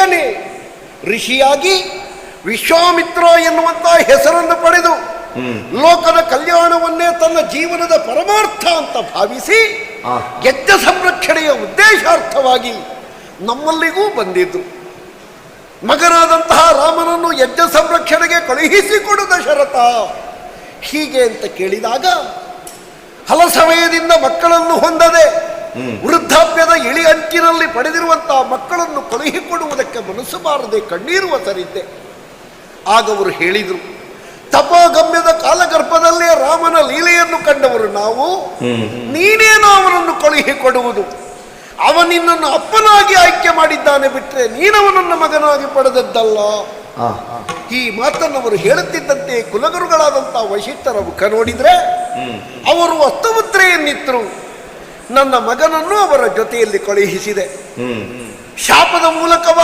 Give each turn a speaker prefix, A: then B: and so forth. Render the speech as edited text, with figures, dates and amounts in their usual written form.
A: ಬೇಗನೆ ಋಷಿಯಾಗಿ ವಿಶ್ವಾಮಿತ್ರ ಎನ್ನುವಂತ ಹೆಸರನ್ನು ಪಡೆದು ಲೋಕದ ಕಲ್ಯಾಣವನ್ನೇ ತನ್ನ ಜೀವನದ ಪರಮಾರ್ಥ ಅಂತ ಭಾವಿಸಿ ಯಜ್ಞ ಸಂರಕ್ಷಣೆಯ ಉದ್ದೇಶಾರ್ಥವಾಗಿ ನಮ್ಮಲ್ಲಿಗೂ ಬಂದಿದ್ದು. ಮಗನಾದಂತಹ ರಾಮನನ್ನು ಯಜ್ಞ ಸಂರಕ್ಷಣೆಗೆ ಕಳುಹಿಸಿಕೊಡು ದಶರಥ ಹೀಗೆ ಅಂತ ಕೇಳಿದಾಗ, ಹಲ ಸಮಯದಿಂದ ಮಕ್ಕಳನ್ನು ಹೊಂದದೆ ವೃದ್ಧಾಪ್ಯದ ಇಳಿ ಅಂಚಿನಲ್ಲಿ ಪಡೆದಿರುವಂತಹ ಮಕ್ಕಳನ್ನು ಕಳುಹಿಕೊಡುವುದಕ್ಕೆ ಮನಸ್ಸು ಬಾರದೆ ಕಣ್ಣೀರು ಒಸರಿದ್ದೆ. ಆಗ ಅವರು ಹೇಳಿದರು, ತಪೋಗಮ್ಯದ ಕಾಲಗರ್ಭದಲ್ಲೇ ರಾಮನ ಲೀಲೆಯನ್ನು ಕಂಡವರು ನಾವು, ನೀನೇನು ಅವನನ್ನು ಕಳುಹಿಕೊಡುವುದು? ಅವನಿನ್ನನ್ನು ಅಪ್ಪನಾಗಿ ಆಯ್ಕೆ ಮಾಡಿದ್ದಾನೆ ಬಿಟ್ಟರೆ ನೀನವನನ್ನು ಮಗನಾಗಿ ಪಡೆದದ್ದಲ್ಲ. ಈ ಮಾತನ್ನವರು ಹೇಳುತ್ತಿದ್ದಂತೆ ಕುಲಗುರುಗಳಾದಂತಹ ವಶಿಷ್ಠರ ಮುಖ ನೋಡಿದ್ರೆ ಅವರು ಅಸ್ತಮುದ್ರೆಯನ್ನಿತ್ತರು. ನನ್ನ ಮಗನನ್ನು ಅವರ ಜೊತೆಯಲ್ಲಿ ಕಳುಹಿಸಿದೆ. ಶಾಪದ ಮೂಲಕವಾಗಿ